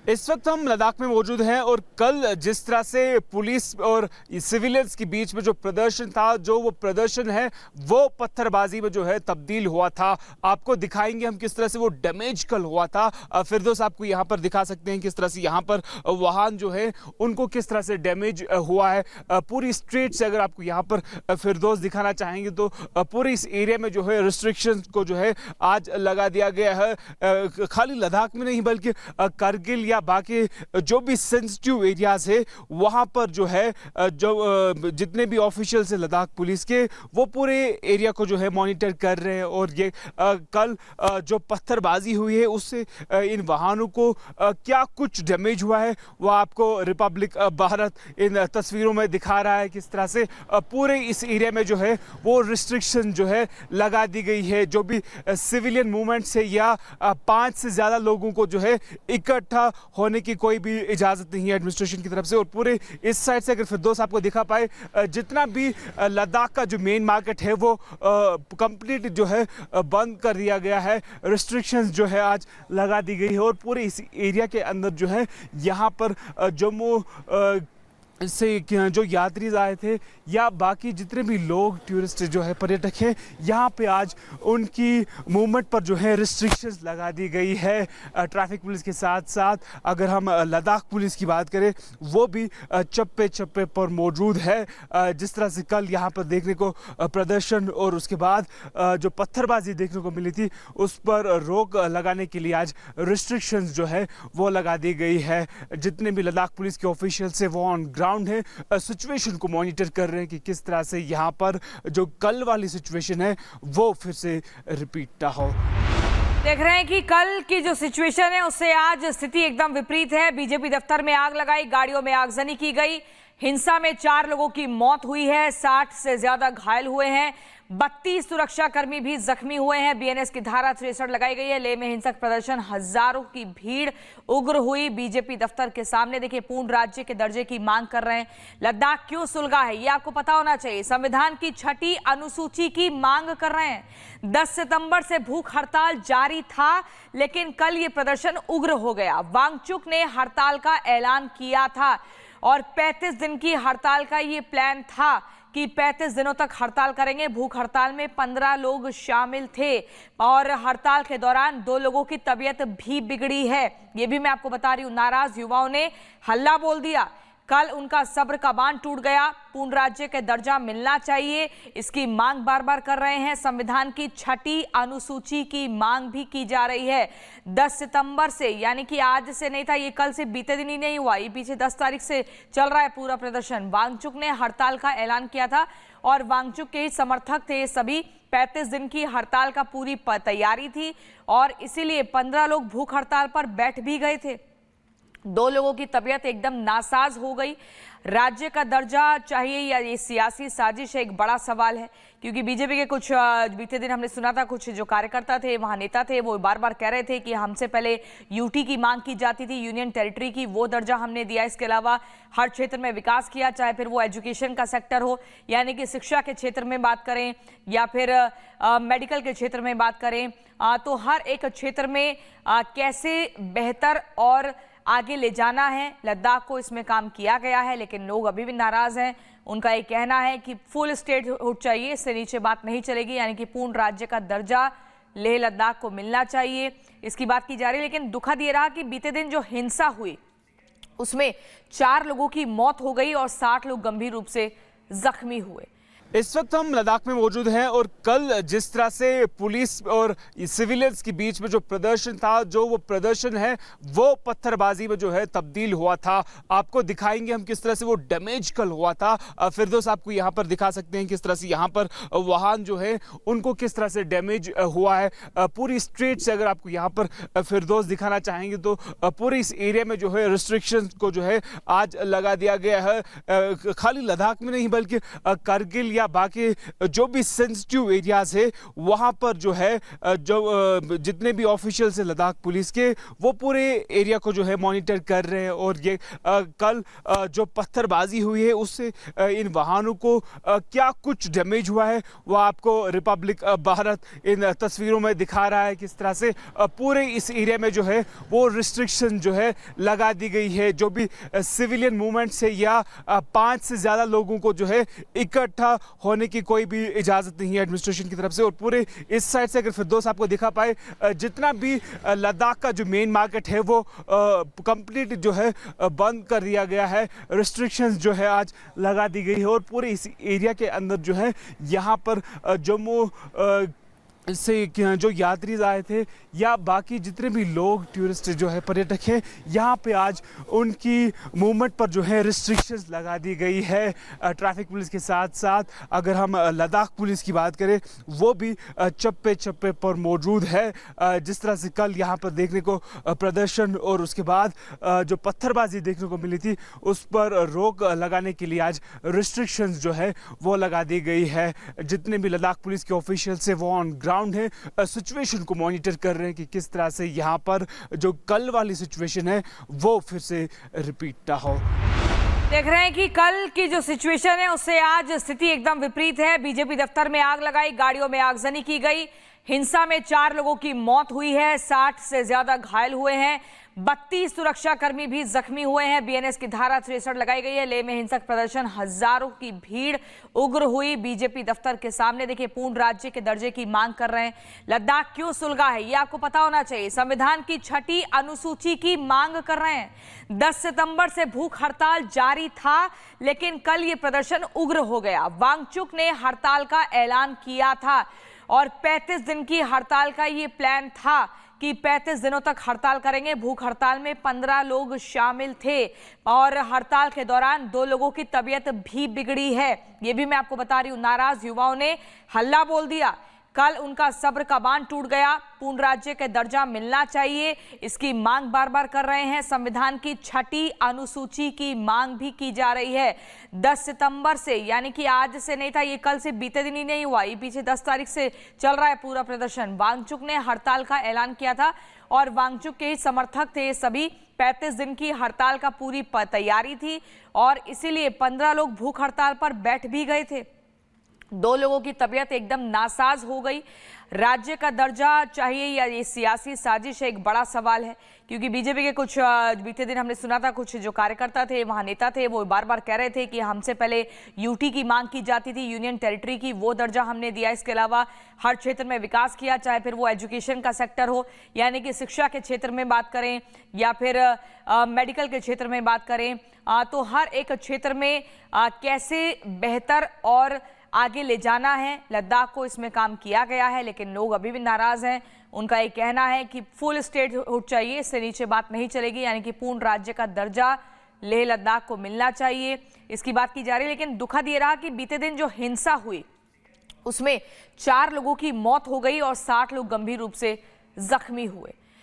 इस वक्त हम लद्दाख में मौजूद हैं और कल जिस तरह से पुलिस और सिविलियंस के बीच में जो प्रदर्शन था, जो वो प्रदर्शन है वो पत्थरबाजी में जो है तब्दील हुआ था। आपको दिखाएंगे हम किस तरह से वो डैमेज कल हुआ था। फिरदौस आपको यहाँ पर दिखा सकते हैं किस तरह से यहाँ पर वाहन जो है उनको किस तरह से डैमेज हुआ है। पूरी स्ट्रीट से अगर आपको यहाँ पर फिरदौस दिखाना चाहेंगे तो पूरे इस एरिया में जो है रिस्ट्रिक्शन को जो है आज लगा दिया गया है। खाली लद्दाख में नहीं बल्कि करगिल या बाकी जो भी सेंसिटिव एरियाज है वहां पर जो है जो जितने भी ऑफिशियल्स है लद्दाख पुलिस के वो पूरे एरिया को जो है मॉनिटर कर रहे हैं। और ये कल जो पत्थरबाजी हुई है उससे इन वाहनों को क्या कुछ डैमेज हुआ है वो आपको रिपब्लिक भारत इन तस्वीरों में दिखा रहा है। किस तरह से पूरे इस एरिया में जो है वो रिस्ट्रिक्शन जो है लगा दी गई है। जो भी सिविलियन मूवमेंट से या 5 से ज़्यादा लोगों को जो है इकट्ठा होने की कोई भी इजाज़त नहीं है एडमिनिस्ट्रेशन की तरफ से। और पूरे इस साइड से अगर फिरदौस आपको दिखा पाए जितना भी लद्दाख का जो मेन मार्केट है वो कंप्लीट जो है बंद कर दिया गया है। रिस्ट्रिक्शंस जो है आज लगा दी गई है और पूरे इस एरिया के अंदर जो है यहाँ पर जम्मू से जो यात्री आए थे या बाकी जितने भी लोग टूरिस्ट जो है पर्यटक हैं यहाँ पे आज उनकी मूवमेंट पर जो है रिस्ट्रिक्शंस लगा दी गई है। ट्रैफिक पुलिस के साथ साथ अगर हम लद्दाख पुलिस की बात करें वो भी चप्पे चप्पे पर मौजूद है। जिस तरह से कल यहाँ पर देखने को प्रदर्शन और उसके बाद जो पत्थरबाजी देखने को मिली थी उस पर रोक लगाने के लिए आज रिस्ट्रिक्शंस जो है वो लगा दी गई है। जितने भी लद्दाख पुलिस के ऑफिशियल्स है वो ऑन ग्राउंड है, सिचुएशन को मॉनिटर कर रहे हैं कि किस तरह से यहाँ पर जो कल वाली सिचुएशन है वो फिर से रिपीट ना हो। देख रहे हैं कि कल की जो सिचुएशन है उससे आज स्थिति एकदम विपरीत है। बीजेपी दफ्तर में आग लगाई, गाड़ियों में आगजनी की गई, हिंसा में 4 लोगों की मौत हुई है, 60 से ज्यादा घायल हुए हैं, 32 सुरक्षाकर्मी भी जख्मी हुए हैं। बीएनएस की धारा 63 लगाई गई है। लेह में हिंसक प्रदर्शन, हजारों की भीड़ उग्र हुई बीजेपी दफ्तर के सामने। देखिए, पूर्ण राज्य के दर्जे की मांग कर रहे हैं। लद्दाख क्यों सुलगा है ये आपको पता होना चाहिए। संविधान की 6ठी अनुसूची की मांग कर रहे हैं। 10 सितंबर से भूख हड़ताल जारी था लेकिन कल ये प्रदर्शन उग्र हो गया। वांगचुक ने हड़ताल का ऐलान किया था और 35 दिन की हड़ताल का ये प्लान था कि 35 दिनों तक हड़ताल करेंगे। भूख हड़ताल में 15 लोग शामिल थे और हड़ताल के दौरान 2 लोगों की तबीयत भी बिगड़ी है। ये भी मैं आपको बता रही हूं। नाराज युवाओं ने हल्ला बोल दिया। कल उनका सब्र का बांध टूट गया। पूर्ण राज्य के दर्जा मिलना चाहिए, इसकी मांग बार बार कर रहे हैं। संविधान की 6ठी अनुसूची की मांग भी की जा रही है। 10 सितंबर से, यानी कि आज से नहीं था, ये कल से बीते दिन ही नहीं हुआ, ये पीछे 10 तारीख से चल रहा है पूरा प्रदर्शन। वांगचुक ने हड़ताल का ऐलान किया था और वांगचुक के ही समर्थक थे सभी। 35 दिन की हड़ताल का पूरी तैयारी थी और इसीलिए 15 लोग भूख हड़ताल पर बैठ भी गए थे। 2 लोगों की तबीयत एकदम नासाज हो गई। राज्य का दर्जा चाहिए या ये सियासी साजिश है, एक बड़ा सवाल है। क्योंकि बीजेपी के कुछ बीते दिन हमने सुना था, कुछ जो कार्यकर्ता थे, वहां नेता थे, वो बार बार कह रहे थे कि हमसे पहले यूटी की मांग की जाती थी, यूनियन टेरिटरी की, वो दर्जा हमने दिया। इसके अलावा हर क्षेत्र में विकास किया, चाहे फिर वो एजुकेशन का सेक्टर हो, यानी कि शिक्षा के क्षेत्र में बात करें या फिर मेडिकल के क्षेत्र में बात करें, तो हर एक क्षेत्र में कैसे बेहतर और आगे ले जाना है, लद्दाख को इसमें काम किया गया है। लेकिन लोग अभी भी नाराज हैं। उनका ये कहना है कि फुल स्टेटहुड चाहिए, इससे नीचे बात नहीं चलेगी, यानी कि पूर्ण राज्य का दर्जा लेह लद्दाख को मिलना चाहिए, इसकी बात की जा रही है। लेकिन दुखद ये रहा कि बीते दिन जो हिंसा हुई उसमें 4 लोगों की मौत हो गई और 60 लोग गंभीर रूप से जख्मी हुए। इस वक्त हम लद्दाख में मौजूद हैं और कल जिस तरह से पुलिस और सिविलियंस के बीच में जो प्रदर्शन था, जो वो प्रदर्शन है वो पत्थरबाजी में जो है तब्दील हुआ था। आपको दिखाएंगे हम किस तरह से वो डैमेज कल हुआ था। फिरदौस आपको यहाँ पर दिखा सकते हैं किस तरह से यहाँ पर वाहन जो है उनको किस तरह से डैमेज हुआ है। पूरी स्ट्रीट से अगर आपको यहाँ पर फिरदौस दिखाना चाहेंगे तो पूरे इस एरिया में जो है रिस्ट्रिक्शन को जो है आज लगा दिया गया है। खाली लद्दाख में नहीं बल्कि करगिल या बाकी जो भी सेंसिटिव एरियाज है वहाँ पर जो है जो जितने भी ऑफिशियल्स है लद्दाख पुलिस के वो पूरे एरिया को जो है मॉनिटर कर रहे हैं। और ये कल जो पत्थरबाजी हुई है उससे इन वाहनों को क्या कुछ डैमेज हुआ है वो आपको रिपब्लिक भारत इन तस्वीरों में दिखा रहा है। किस तरह से पूरे इस एरिया में जो है वो रिस्ट्रिक्शन जो है लगा दी गई है। जो भी सिविलियन मूवमेंट से या 5 से ज़्यादा लोगों को जो है इकट्ठा होने की कोई भी इजाज़त नहीं है एडमिनिस्ट्रेशन की तरफ से। और पूरे इस साइड से अगर फिरदौस आपको दिखा पाए जितना भी लद्दाख का जो मेन मार्केट है वो कंप्लीट जो है बंद कर दिया गया है। रिस्ट्रिक्शंस जो है आज लगा दी गई है और पूरे इस एरिया के अंदर जो है यहाँ पर जम्मू से जो यात्री आए थे या बाकी जितने भी लोग टूरिस्ट जो है पर्यटक हैं यहाँ पे आज उनकी मूवमेंट पर जो है रिस्ट्रिक्शंस लगा दी गई है ट्रैफिक पुलिस के साथ साथ। अगर हम लद्दाख पुलिस की बात करें वो भी चप्पे चप्पे पर मौजूद है। जिस तरह से कल यहाँ पर देखने को प्रदर्शन और उसके बाद जो पत्थरबाजी देखने को मिली थी उस पर रोक लगाने के लिए आज रिस्ट्रिक्शंस जो है वो लगा दी गई है। जितने भी लद्दाख पुलिस के ऑफिशियल्स हैं वो ऑन ग्राउंड है सिचुएशन को मॉनिटर कर रहे हैं कि किस तरह से यहाँ पर जो कल वाली सिचुएशन है वो फिर से रिपीट ना हो। देख रहे हैं कि कल की जो सिचुएशन है उससे आज स्थिति एकदम विपरीत है। बीजेपी दफ्तर में आग लगाई, गाड़ियों में आगजनी की गई, हिंसा में 4 लोगों की मौत हुई है, 60 से ज्यादा घायल हुए हैं, 32 सुरक्षाकर्मी भी जख्मी हुए हैं। बीएनएस की धारा 63 लगाई गई है। लेह में हिंसक प्रदर्शन, हजारों की भीड़ उग्र हुई बीजेपी दफ्तर के सामने। देखिए पूर्ण राज्य के दर्जे की मांग कर रहे हैं। लद्दाख क्यों सुलगा है ये आपको पता होना चाहिए। संविधान की 6ठी अनुसूची की मांग कर रहे हैं। 10 सितंबर से भूख हड़ताल जारी था लेकिन कल ये प्रदर्शन उग्र हो गया। वांगचुक ने हड़ताल का ऐलान किया था और 35 दिन की हड़ताल का ये प्लान था कि 35 दिनों तक हड़ताल करेंगे। भूख हड़ताल में 15 लोग शामिल थे और हड़ताल के दौरान 2 लोगों की तबीयत भी बिगड़ी है। ये भी मैं आपको बता रही हूं। नाराज युवाओं ने हल्ला बोल दिया। कल उनका सब्र का बांध टूट गया। पूर्ण राज्य का दर्जा मिलना चाहिए, इसकी मांग बार बार कर रहे हैं। संविधान की 6ठी अनुसूची की मांग भी की जा रही है। 10 सितंबर से, यानी कि आज से नहीं था, ये कल से बीते दिन ही नहीं हुआ, ये पीछे 10 तारीख से चल रहा है पूरा प्रदर्शन। वांगचुक ने हड़ताल का ऐलान किया था और वांगचुक के ही समर्थक थे ये सभी। 35 दिन की हड़ताल का पूरी तैयारी थी और इसीलिए 15 लोग भूख हड़ताल पर बैठ भी गए थे। 2 लोगों की तबीयत एकदम नासाज हो गई। राज्य का दर्जा चाहिए या ये सियासी साजिश है, एक बड़ा सवाल है। क्योंकि बीजेपी के कुछ बीते दिन हमने सुना था कुछ जो कार्यकर्ता थे, वहां नेता थे, वो बार बार कह रहे थे कि हमसे पहले यूटी की मांग की जाती थी, यूनियन टेरिटरी की, वो दर्जा हमने दिया। इसके अलावा हर क्षेत्र में विकास किया, चाहे फिर वो एजुकेशन का सेक्टर हो, यानी कि शिक्षा के क्षेत्र में बात करें या फिर मेडिकल के क्षेत्र में बात करें, तो हर एक क्षेत्र में कैसे बेहतर और आगे ले जाना है, लद्दाख को इसमें काम किया गया है। लेकिन लोग अभी भी नाराज हैं। उनका ये कहना है कि फुल स्टेटहुड चाहिए, इससे नीचे बात नहीं चलेगी, यानी कि पूर्ण राज्य का दर्जा लेह लद्दाख को मिलना चाहिए, इसकी बात की जा रही है। लेकिन दुखद ये रहा कि बीते दिन जो हिंसा हुई उसमें 4 लोगों की मौत हो गई और 60 लोग गंभीर रूप से जख्मी हुए।